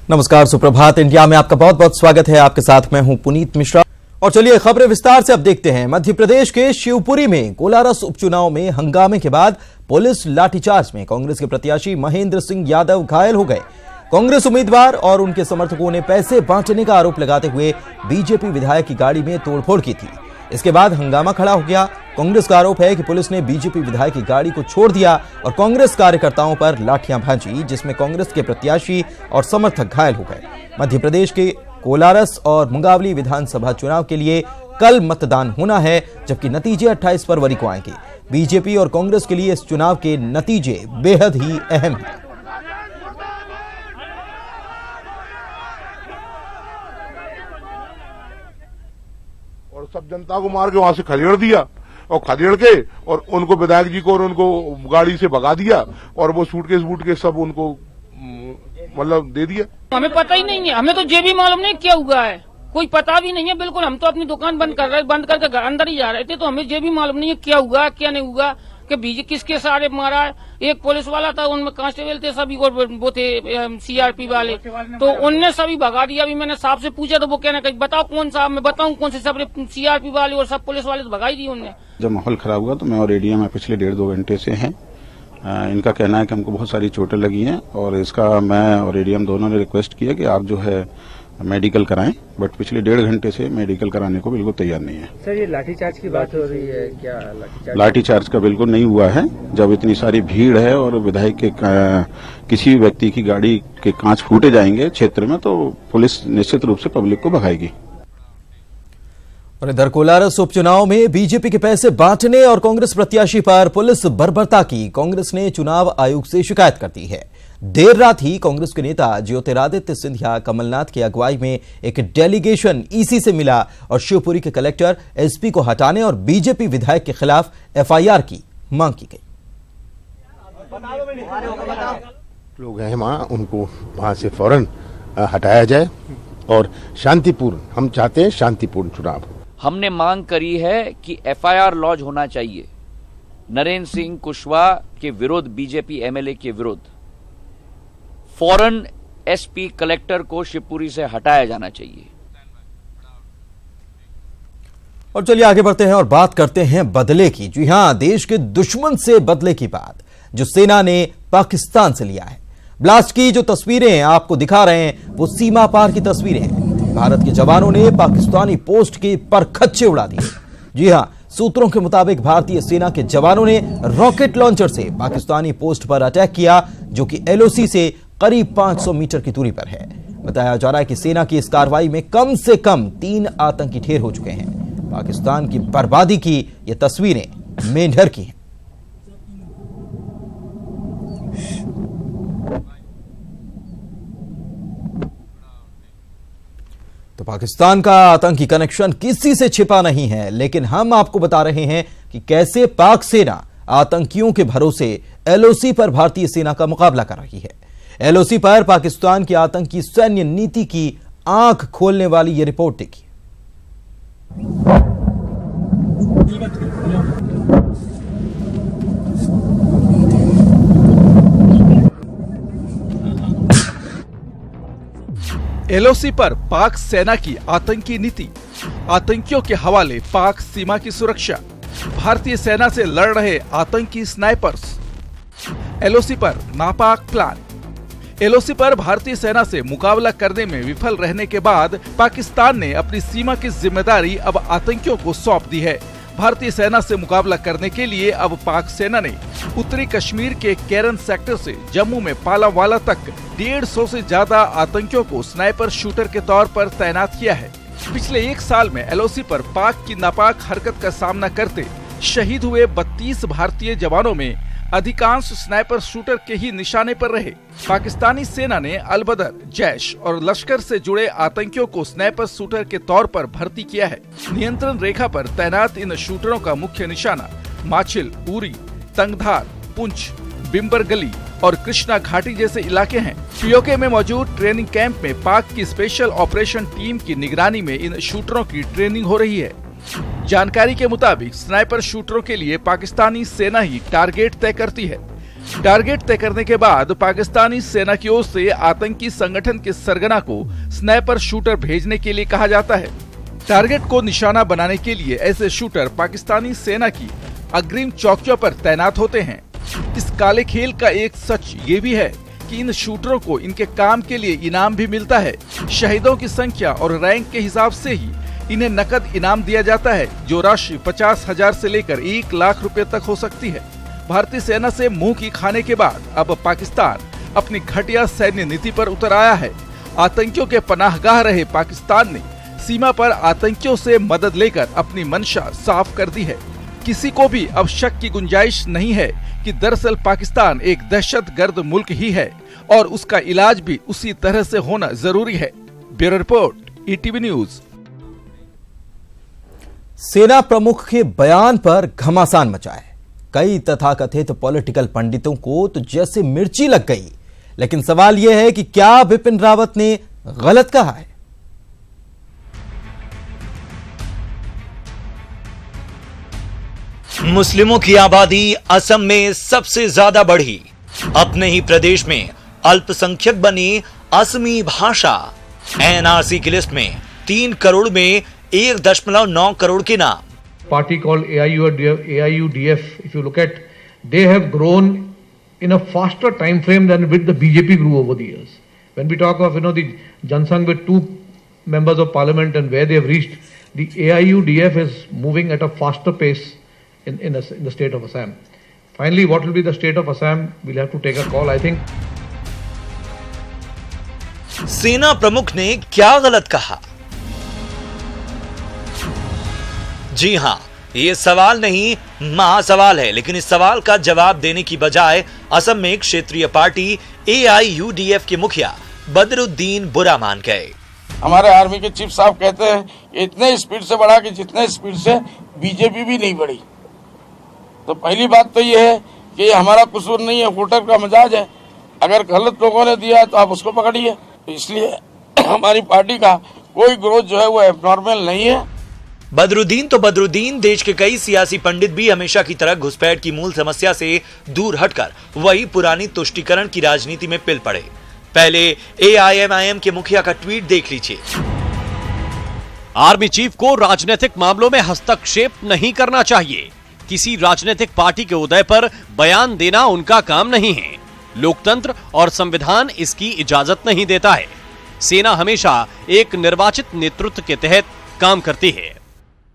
नमस्कार, सुप्रभात इंडिया में आपका बहुत बहुत स्वागत है। आपके साथ मैं हूं पुनीत मिश्रा और चलिए खबरें विस्तार से अब देखते हैं। मध्य प्रदेश के शिवपुरी में कोलारस उपचुनाव में हंगामे के बाद पुलिस लाठीचार्ज में कांग्रेस के प्रत्याशी महेंद्र सिंह यादव घायल हो गए। कांग्रेस उम्मीदवार और उनके समर्थकों ने पैसे बांटने का आरोप लगाते हुए बीजेपी विधायक की गाड़ी में तोड़फोड़ की थी। इसके बाद हंगामा खड़ा हो गया। कांग्रेस का आरोप है कि पुलिस ने बीजेपी विधायक की गाड़ी को छोड़ दिया और कांग्रेस कार्यकर्ताओं पर लाठियां भांजी, जिसमें कांग्रेस के प्रत्याशी और समर्थक घायल हो गए। मध्य प्रदेश के कोलारस और मुंगावली विधानसभा चुनाव के लिए कल मतदान होना है, जबकि नतीजे 28 फरवरी को आएंगे। बीजेपी और कांग्रेस के लिए इस चुनाव के नतीजे बेहद ही अहम हैं। और सब जनता को मार के वहां से खदेड़ दिया और खदेड़ के और उनको विधायक जी को और उनको गाड़ी से भगा दिया और वो सूटकेस वूटकेस सब उनको मतलब दे दिया। हमें पता ही नहीं है, हमें तो ये भी मालूम नहीं क्या हुआ है, कोई पता भी नहीं है बिल्कुल। हम तो अपनी दुकान बंद करके अंदर ही जा रहे थे, तो हमें ये भी मालूम नहीं है क्या हुआ क्या नहीं हुआ, कि बीजे किसके सहारे मारा है। एक पुलिस वाला था, उनमें कांस्टेबल थे सभी, और वो थे सीआरपी वाले, तो उनने सभी भगा दिया। अभी मैंने साहब से पूछा तो वो कहना कि बताओ कौन साहब, मैं बताऊं कौन से, सब सीआरपी वाले और सब पुलिस वाले तो भगाई दी उनने। जब माहौल खराब हुआ तो मैं और एडीएम पिछले 1.5-2 घंटे से हैं। इनका कहना है कि हमको बहुत सारी चोटें लगी हैं और इसका मैं और एडीएम दोनों ने रिक्वेस्ट किया कि आप जो है मेडिकल कराएं, बट पिछले 1.5 घंटे से मेडिकल कराने को बिल्कुल तैयार नहीं है। सर, ये लाठीचार्ज की बात हो रही है, क्या लाठीचार्ज का बिल्कुल नहीं हुआ है। जब इतनी सारी भीड़ है और विधायक के किसी व्यक्ति की गाड़ी के कांच फूटे जाएंगे क्षेत्र में, तो पुलिस निश्चित रूप से पब्लिक को भगाएगी। और इधर कोलारस उपचुनाव में बीजेपी के पैसे बांटने और कांग्रेस प्रत्याशी पर पुलिस बर्बरता की कांग्रेस ने चुनाव आयोग से शिकायत कर दी है। देर रात ही कांग्रेस के नेता ज्योतिरादित्य सिंधिया कमलनाथ की अगुवाई में एक डेलीगेशन ईसी से मिला और शिवपुरी के कलेक्टर एसपी को हटाने और बीजेपी विधायक के खिलाफ एफआईआर की मांग की गई। लोग हैं वहां, उनको वहां से फौरन हटाया जाए और शांतिपूर्ण, हम चाहते हैं शांतिपूर्ण चुनाव। हमने मांग करी है कि एफआईआर लॉन्च होना चाहिए नरेंद्र सिंह कुशवाहा के विरुद्ध, बीजेपी एमएलए के विरुद्ध। फौरन एसपी कलेक्टर को शिवपुरी से हटाया जाना चाहिए। और चलिए आगे बढ़ते हैं और बात करते हैं बदले की। जी हां, देश के दुश्मन से बदले की बात जो सेना ने पाकिस्तान से लिया है। ब्लास्ट की जो तस्वीरें आपको दिखा रहे हैं वो सीमा पार की तस्वीरें हैं। भारत के जवानों ने पाकिस्तानी पोस्ट के पर खच्चे उड़ा दिए। जी हां, सूत्रों के मुताबिक भारतीय सेना के जवानों ने रॉकेट लॉन्चर से पाकिस्तानी पोस्ट पर अटैक किया, जो कि एलओसी से करीब 500 मीटर की दूरी पर है। बताया जा रहा है कि सेना की इस कार्रवाई में कम से कम 3 आतंकी ढेर हो चुके हैं। पाकिस्तान की बर्बादी की ये तस्वीरें मेंढर की हैं। तो पाकिस्तान का आतंकी कनेक्शन किसी से छिपा नहीं है, लेकिन हम आपको बता रहे हैं कि कैसे पाक सेना आतंकियों के भरोसे एलओसी पर भारतीय सेना का मुकाबला कर रही है। एलओसी पर पाकिस्तान की आतंकी सैन्य नीति की आंख खोलने वाली यह रिपोर्ट देखिए। एलओसी पर पाक सेना की आतंकी नीति, आतंकियों के हवाले पाक सीमा की सुरक्षा, भारतीय सेना से लड़ रहे आतंकी स्नाइपर्स, एलओसी पर नापाक प्लान। एलओसी पर भारतीय सेना से मुकाबला करने में विफल रहने के बाद पाकिस्तान ने अपनी सीमा की जिम्मेदारी अब आतंकियों को सौंप दी है। भारतीय सेना से मुकाबला करने के लिए अब पाक सेना ने उत्तरी कश्मीर के केरन सेक्टर से जम्मू में पालावाला तक 150 से ज्यादा आतंकियों को स्नाइपर शूटर के तौर पर तैनात किया है। पिछले 1 साल में एलओसी पर पाक की नापाक हरकत का सामना करते शहीद हुए 32 भारतीय जवानों में अधिकांश स्नाइपर शूटर के ही निशाने पर रहे। पाकिस्तानी सेना ने अल-बदर, जैश और लश्कर से जुड़े आतंकियों को स्नाइपर शूटर के तौर पर भर्ती किया है। नियंत्रण रेखा पर तैनात इन शूटरों का मुख्य निशाना माछिल, उरी, तंगधार, पुंछ, बिम्बर गली और कृष्णा घाटी जैसे इलाके हैं। पीओके में मौजूद ट्रेनिंग कैंप में पाक की स्पेशल ऑपरेशन टीम की निगरानी में इन शूटरों की ट्रेनिंग हो रही है। जानकारी के मुताबिक स्नाइपर शूटरों के लिए पाकिस्तानी सेना ही टारगेट तय करती है। टारगेट तय करने के बाद पाकिस्तानी सेना की ओर से आतंकी संगठन के सरगना को स्नाइपर शूटर भेजने के लिए कहा जाता है। टारगेट को निशाना बनाने के लिए ऐसे शूटर पाकिस्तानी सेना की अग्रिम चौकियों पर तैनात होते हैं। इस काले खेल का एक सच ये भी है कि इन शूटरों को इनके काम के लिए इनाम भी मिलता है। शहीदों की संख्या और रैंक के हिसाब से ही इन्हें नकद इनाम दिया जाता है, जो राशि 50,000 से लेकर 1 लाख रुपए तक हो सकती है। भारतीय सेना से मुंह की खाने के बाद अब पाकिस्तान अपनी घटिया सैन्य नीति पर उतर आया है। आतंकियों के पनाहगाह रहे पाकिस्तान ने सीमा पर आतंकियों से मदद लेकर अपनी मंशा साफ कर दी है। किसी को भी अब शक की गुंजाइश नहीं है कि दरअसल पाकिस्तान एक दहशतगर्द मुल्क ही है और उसका इलाज भी उसी तरह से होना जरूरी है। Bureau report, ETV news. सेना प्रमुख के बयान पर घमासान मचा है। कई तथाकथित पॉलिटिकल पंडितों को तो जैसे मिर्ची लग गई, लेकिन सवाल यह है कि क्या बिपिन रावत ने गलत कहा है? मुस्लिमों की आबादी असम में सबसे ज्यादा बढ़ी। अपने ही प्रदेश में अल्पसंख्यक बनी असमी भाषा। एनआरसी की लिस्ट में 3 करोड़ में 1.9 करोड़ के नाम। Party called AIUDF, if you look at, they have grown in a faster time frame than with the BJP grew over the years. When we talk of, the Jansangh with 2 members of parliament and where they have reached, the AIUDF is moving at a faster pace in the state of Assam. Finally, what will be the state of Assam? We'll have to take a call, I think. सेना प्रमुख ने क्या गलत कहा? जी हां, ये सवाल नहीं महासवाल है, लेकिन इस सवाल का जवाब देने की बजाय असम में क्षेत्रीय पार्टी AIUDF के मुखिया बदरुद्दीन बुरा मान गए। हमारे आर्मी के चीफ साहब कहते हैं इतने स्पीड से बढ़ा कि जितने स्पीड से बीजेपी भी नहीं बढ़ी। तो पहली बात तो ये है कि ये हमारा कसूर नहीं है, वोटर का मिजाज है। अगर गलत लोगों ने दिया है तो आप उसको पकड़िए। इसलिए हमारी पार्टी का कोई ग्रोथ जो है वो एबनॉर्मल नहीं है। बदरुद्दीन तो बदरुद्दीन, देश के कई सियासी पंडित भी हमेशा की तरह घुसपैठ की मूल समस्या से दूर हटकर वही पुरानी तुष्टीकरण की राजनीति में पिल पड़े। पहले AIMIM के मुखिया का ट्वीट देख लीजिए। आर्मी चीफ को राजनीतिक मामलों में हस्तक्षेप नहीं करना चाहिए। किसी राजनीतिक पार्टी के उदय पर बयान देना उनका काम नहीं है। लोकतंत्र और संविधान इसकी इजाजत नहीं देता है। सेना हमेशा एक निर्वाचित नेतृत्व के तहत काम करती है।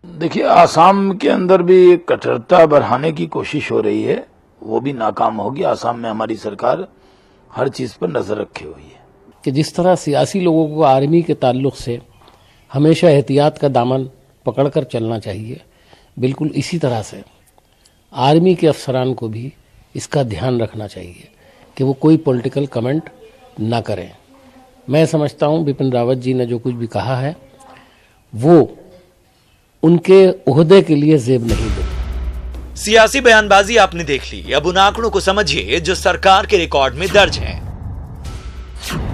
देखिए, आसाम के अंदर भी कट्टरता बढ़ाने की कोशिश हो रही है, वो भी नाकाम होगी। आसाम में हमारी सरकार हर चीज पर नजर रखे हुई है कि जिस तरह सियासी लोगों को आर्मी के ताल्लुक से हमेशा एहतियात का दामन पकड़कर चलना चाहिए, बिल्कुल इसी तरह से आर्मी के अफसरान को भी इसका ध्यान रखना चाहिए कि वो कोई पॉलिटिकल कमेंट ना करें। मैं समझता हूं बिपिन रावत जी ने जो कुछ भी कहा है वो उनके ओहदे के लिए जेब नहीं दे। सियासी बयानबाजी आपने देख ली, अब उन आंकड़ों को समझिए जो सरकार के रिकॉर्ड में दर्ज हैं।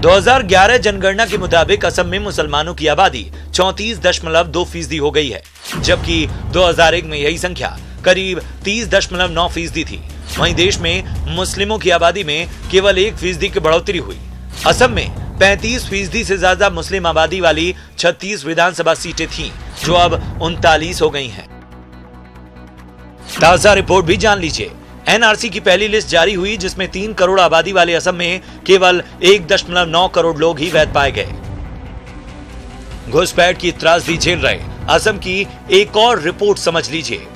2011 जनगणना के मुताबिक असम में मुसलमानों की आबादी 34.2% हो गई है, जबकि 2001 में यही संख्या करीब 30.9% थी। वहीं देश में मुस्लिमों की आबादी में केवल 1% की बढ़ोतरी हुई। असम में 35% से ज्यादा मुस्लिम आबादी वाली 36 विधानसभा सीटें थीं, जो अब 39 हो गई हैं। ताजा रिपोर्ट भी जान लीजिए। एनआरसी की पहली लिस्ट जारी हुई, जिसमें 3 करोड़ आबादी वाले असम में केवल 1.9 करोड़ लोग ही वैध पाए गए। घुसपैठ की त्रासदी झेल रहे असम की एक और रिपोर्ट समझ लीजिए।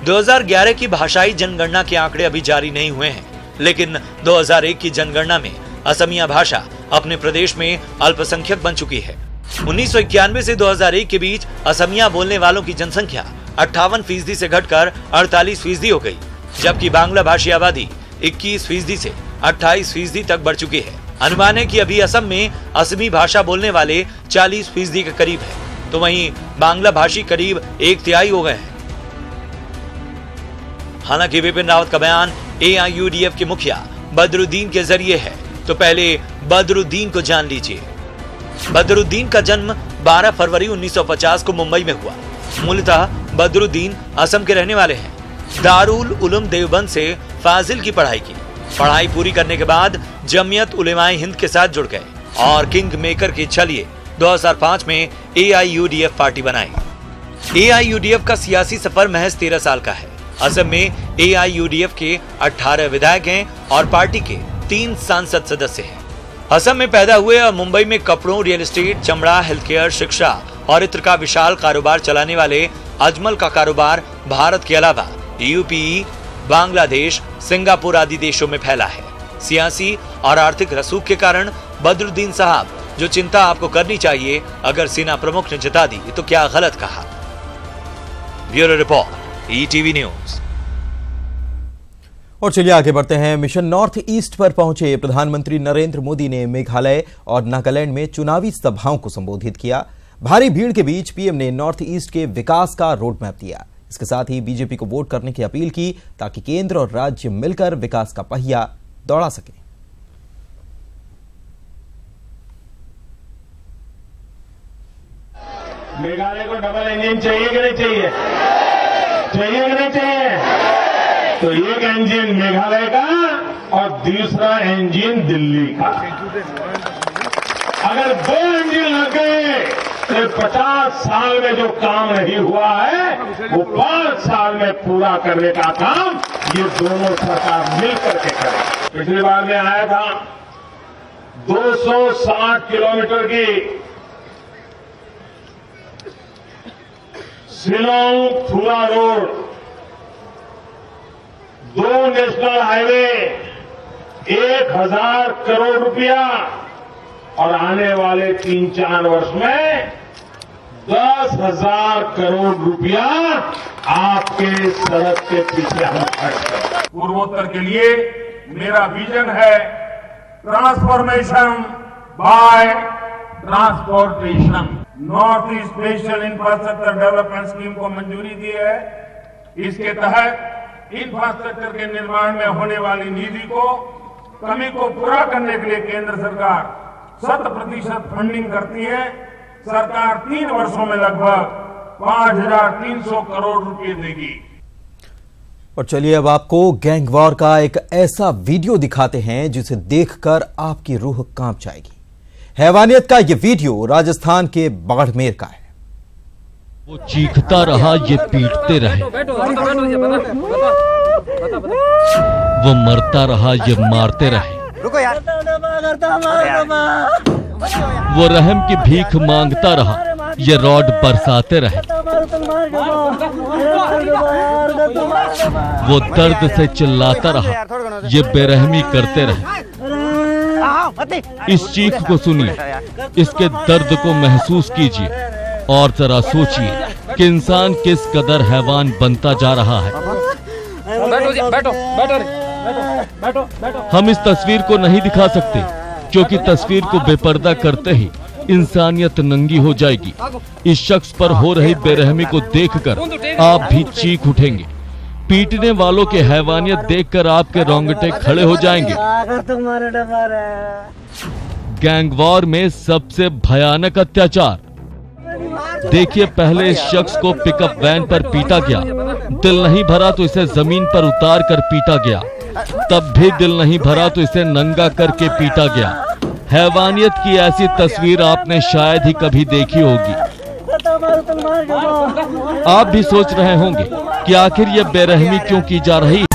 2011 की भाषाई जनगणना के आंकड़े अभी जारी नहीं हुए हैं, लेकिन 2001 की जनगणना में असमिया भाषा अपने प्रदेश में अल्पसंख्यक बन चुकी है। 1991 से 2001 के बीच असमिया बोलने वालों की जनसंख्या 58% से घटकर 48% हो गई, जबकि बांग्ला भाषी आबादी 21% से 28% तक बढ़ चुकी है। अनुमान है कि अभी असम में असमी भाषा बोलने वाले 40% के करीब है, तो वहीं बांग्ला भाषी करीब 1/3 हो गए हैं। हालांकि बिपिन रावत का बयान AIUDF के मुखिया बदरुद्दीन के जरिए है, तो पहले बदरुद्दीन को जान लीजिए। बदरुद्दीन का जन्म 12 फरवरी 1950 को मुंबई में हुआ। मूलतः बदरुद्दीन असम के रहने वाले हैं। दारुल उलूम देवबंद से फाजिल की पढ़ाई की। पढ़ाई पूरी करने के बाद जमियत उलेमाए हिंद के साथ जुड़ गए और किंग मेकर की इच्छा लिए 2005 में AIUDF पार्टी बनाई। AIUDF का सियासी सफर महज 13 साल का है। असम में AIUDF के 18 विधायक हैं और पार्टी के 3 सांसद सदस्य हैं। असम में पैदा हुए और मुंबई में कपड़ों, रियल एस्टेट, चमड़ा, हेल्थ केयर, शिक्षा और इत्र का विशाल कारोबार चलाने वाले अजमल का कारोबार भारत के अलावा UPE, बांग्लादेश, सिंगापुर आदि देशों में फैला है। सियासी और आर्थिक रसूख के कारण बदरुद्दीन साहब, जो चिंता आपको करनी चाहिए अगर सेना प्रमुख ने जता दी तो क्या गलत कहा। Bureau report, ETV news. और चलिए आगे बढ़ते हैं। मिशन नॉर्थ ईस्ट पर पहुंचे प्रधानमंत्री नरेंद्र मोदी ने मेघालय और नागालैंड में चुनावी सभाओं को संबोधित किया। भारी भीड़ के बीच पीएम ने नॉर्थ ईस्ट के विकास का रोड मैप दिया। इसके साथ ही बीजेपी को वोट करने की अपील की ताकि केंद्र और राज्य मिलकर विकास का पहिया दौड़ा सके। मेघालय को डबल इंजन चाहिए कि नहीं चाहिए? चाहिए कि नहीं चाहिए? तो एक इंजन मेघालय का और दूसरा इंजन दिल्ली का। अगर 2 इंजन लग गए तो 50 साल में जो काम नहीं हुआ है वो 5 साल में पूरा करने का काम ये दोनों सरकार मिलकर के करे। पिछली बार में आया था 260 किलोमीटर की शिलोंग थुला रोड, 2 नेशनल हाईवे, 1000 करोड़ रुपया और आने वाले 3-4 वर्ष में 10,000 करोड़ रुपया आपके सड़क के पीछे हम खर्च करें। पूर्वोत्तर के लिए मेरा विजन है transformation by transportation. North East special infrastructure development scheme को मंजूरी दी है। इसके तहत इंफ्रास्ट्रक्चर के निर्माण में होने वाली निधि को कमी को पूरा करने के लिए केंद्र सरकार 100% फंडिंग करती है। सरकार 3 वर्षों में लगभग 5,300 करोड़ रुपए देगी। और चलिए अब आपको गैंग वॉर का एक ऐसा वीडियो दिखाते हैं जिसे देखकर आपकी रूह कांप जाएगी। हैवानियत का ये वीडियो राजस्थान के बाड़मेर का है। वो चीखता रहा, ये पीटते रहे। वो मरता रहा, ये मारते रहे। वो रहम की भीख मांगता रहा, ये रॉड बरसाते रहे। वो दर्द से चिल्लाता रहा, ये बेरहमी करते रहे। इस चीख को सुनिए, इसके दर्द को महसूस कीजिए और जरा सोचिए कि इंसान किस कदर हैवान बनता जा रहा है। हम इस तस्वीर को नहीं दिखा सकते क्योंकि तस्वीर को बेपर्दा करते ही इंसानियत नंगी हो जाएगी। इस शख्स पर हो रही बेरहमी को देखकर आप भी चीख उठेंगे। पीटने वालों के हैवानियत देखकर आपके रोंगटे खड़े हो जाएंगे। गैंग वॉर में सबसे भयानक अत्याचार देखिए। पहले इस शख्स को पिकअप वैन पर पीटा गया, दिल नहीं भरा तो इसे जमीन पर उतार कर पीटा गया, तब भी दिल नहीं भरा तो इसे नंगा करके पीटा गया। हैवानियत की ऐसी तस्वीर आपने शायद ही कभी देखी होगी। आप भी सोच रहे होंगे कि आखिर ये बेरहमी क्यों की जा रही है।